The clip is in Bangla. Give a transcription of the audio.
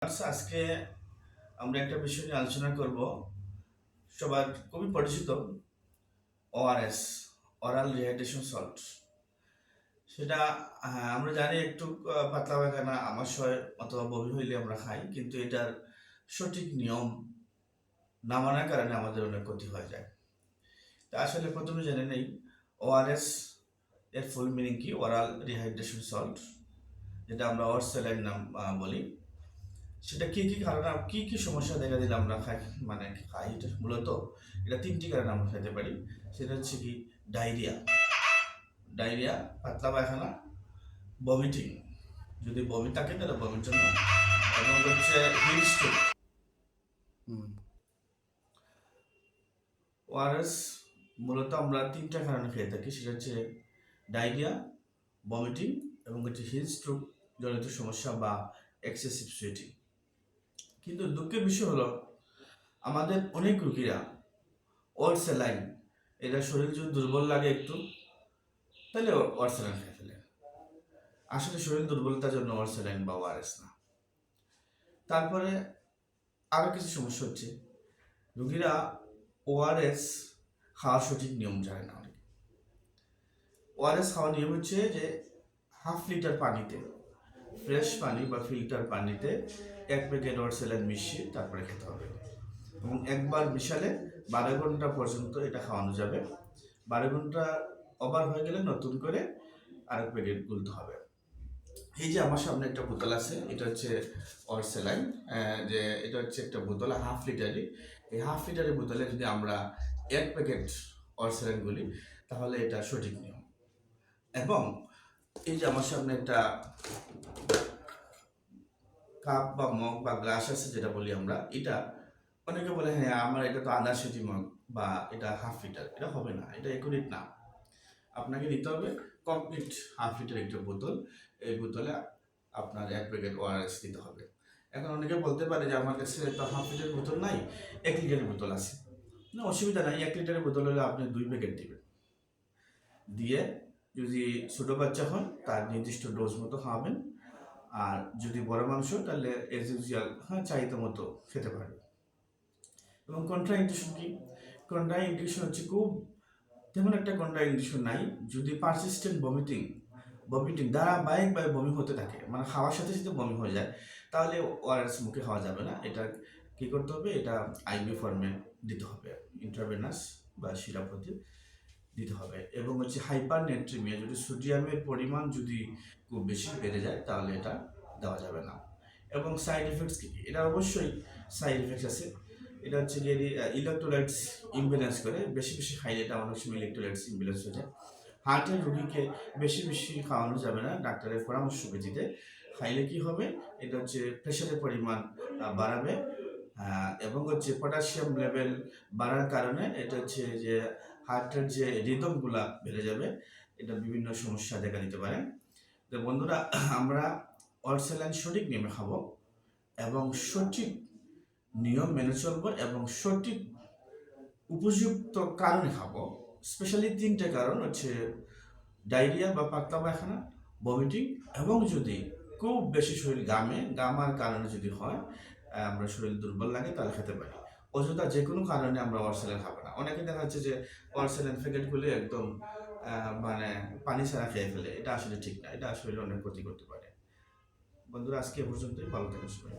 আজকে আমরা একটা বিষয় নিয়ে আলোচনা করব। সবার খুবই পরিচিত ওআরএস, অরাল রিহাইড্রেশন সল্ট। সেটা আমরা জানি একটু পাতলা পায়খানা, আমাশয় অথবা বমি হইলে আমরা খাই, কিন্তু এটার সঠিক নিয়ম না মানার কারণে আমাদের অনেক ক্ষতি হয়ে যায়। তা আসলে প্রথমে জেনে নেই ওআরএস এর ফুল মিনিং কি। অরাল রিহাইড্রেশন সল্ট, যেটা আমরা অর স্যালাইন নাম বলি। সেটা কি কি কারণে, কি কি সমস্যা দেখা দিলে আমরা খাই এটা মূলত এটা তিনটি কারণে আমরা খেতে পারি। সেটা হচ্ছে কি ডায়রিয়া, ডায়রিয়া, পাতলা পায়খানা, বমিটিং, যদি বমি থাকে তাহলে বমির জন্য, এবং হচ্ছে হিট স্ট্রোক। ওআরএস মূলত আমরা তিনটা কারণে খেয়ে থাকি, সেটা হচ্ছে ডায়রিয়া, বমিটিং এবং হচ্ছে হিট স্ট্রোক জনিত সমস্যা বা এক্সেসিভ সুইটিং। কিন্তু দুঃখের বিষয় হলো আমাদের অনেক রোগীরা ওর স্যালাইন, এটা শরীর যদি দুর্বল লাগে একটু তাহলে ওর স্যালাইন খেয়ে ফেলে। আসলে শরীর দুর্বলতার জন্য ওর স্যালাইন বা ওআরএস না। তারপরে আরও কিছু সমস্যা হচ্ছে, রোগীরা ওআরএস খাওয়ার সঠিক নিয়ম জানে না। অনেকে ওআরএস খাওয়ার নিয়ম হচ্ছে যে হাফ লিটার পানিতে, ফ্রেশ পানি বা ফিল্টার পানিতে 1 প্যাকেট ওর স্যালাইন মিশিয়ে তারপরে খেতে হবে, এবং একবার মিশালে 12 ঘন্টা পর্যন্ত এটা খাওয়ানো যাবে। 12 ঘন্টা ওভার হয়ে গেলে নতুন করে আরেক প্যাকেট গুলতে হবে। এই যে আমার সামনে একটা বোতল আছে, এটা হচ্ছে অর স্যালাইন, যে এটা হচ্ছে একটা বোতল হাফ লিটারই। এই হাফ লিটারের বোতলে যদি আমরা 1 প্যাকেট অর স্যালাইন গুলি তাহলে এটা সঠিক নিয়ম। এবং এই যে আমার সামনে একটা কাপ বা মগ বা গ্লাস আছে, যেটা বলি আমরা, এটা অনেকে বলে হ্যাঁ আমার এটা তো আধা সেটি মগ বা এটা হাফ লিটার, এটা হবে না, এটা একুরেট না। আপনাকে নিতে হবে কমপ্লিট হাফ লিটার একটা বোতল। এই বোতলে আপনার 1 প্যাকেট ওআরএস দিতে হবে। এখন অনেকে বলতে পারে যে আমার কাছে তো হাফ লিটারের বোতল নাই, 1 লিটারের বোতল আছে। না, অসুবিধা নাই, 1 লিটারের বোতল হলে আপনি 2 প্যাকেট দিবেন। দিয়ে যদি ছোটো বাচ্চা হন তার নির্দিষ্ট ডোজ মতো খাওয়াবেন, আর যদি বড় মানুষ হয় তাহলে এজ ইউজুয়াল চাহিদা মতো খেতে পারবে। এবং কন্ট্রা ইন্ডিকেশন কি? কন্ট্রা ইন্ডিকেশন হচ্ছে খুব তেমন একটা কন্ট্রা ইন্ডিকেশন নাই। যদি পারসিস্টেন্ট ভমিটিং ধারাবাহিকভাবে বমি হতে থাকে, মানে খাওয়ার সাথে সাথে বমি হয়ে যায়, তাহলে ওআরএস মুখে খাওয়া যাবে না। এটা কি করতে হবে? এটা আইভি ফর্মে দিতে হবে, ইন্ট্রাভেনাস বা সিরাপ হতে দিতে হবে। এবং হচ্ছে হাইপার নেট্রিমিয়া, যদি সোডিয়ামের পরিমাণ যদি খুব বেশি বেড়ে যায় তাহলে এটা দেওয়া যাবে না। এবং সাইড এফেক্টস কী কী? এটা অবশ্যই সাইড এফেক্টস আছে। এটা হচ্ছে যে ইলেকট্রোলাইটস ইমব্যালেন্স করে, বেশি বেশি খাইলে এটা অনেক সময় ইলেকট্রোলাইটস ইমব্যালেন্স হয়ে যায়। হার্টের রোগীকে বেশি বেশি খাওয়ানো যাবে না, ডাক্তারের পরামর্শ ভিত্তিতে খাইলে কি হবে? এটা হচ্ছে প্রেশারের পরিমাণ বাড়াবে, এবং হচ্ছে পটাশিয়াম লেভেল বাড়ার কারণে এটা হচ্ছে যে হার্টের যে রিদমগুলা বেড়ে যাবে, এটা বিভিন্ন সমস্যা দেখা দিতে পারে। তো বন্ধুরা, আমরা অর স্যালাইন সঠিক নিয়মে খাবো এবং সঠিক নিয়ম মেনে চলবো এবং সঠিক উপযুক্ত কারণে খাবো। স্পেশালি 3টে কারণ হচ্ছে ডায়রিয়া বা পাতলা পায়খানা, বমিটিং, এবং যদি খুব বেশি শরীর গামার কারণে যদি হয়, আমরা শরীর দুর্বল লাগে তাহলে খেতে পারি। অযথা যে কোনো কারণে আমরা অরস্যালাইন খাবো না। অনেকে দেখা যাচ্ছে যে অরস্যালাইন প্যাকেটগুলি একদম মানে পানি ছাড়া খেয়ে ফেলে, এটা আসলে ঠিক না, এটা শরীরে অনেক ক্ষতি করতে পারে। বন্ধুরা, আজকে এ পর্যন্তই, ভালো থাকেন সবাই।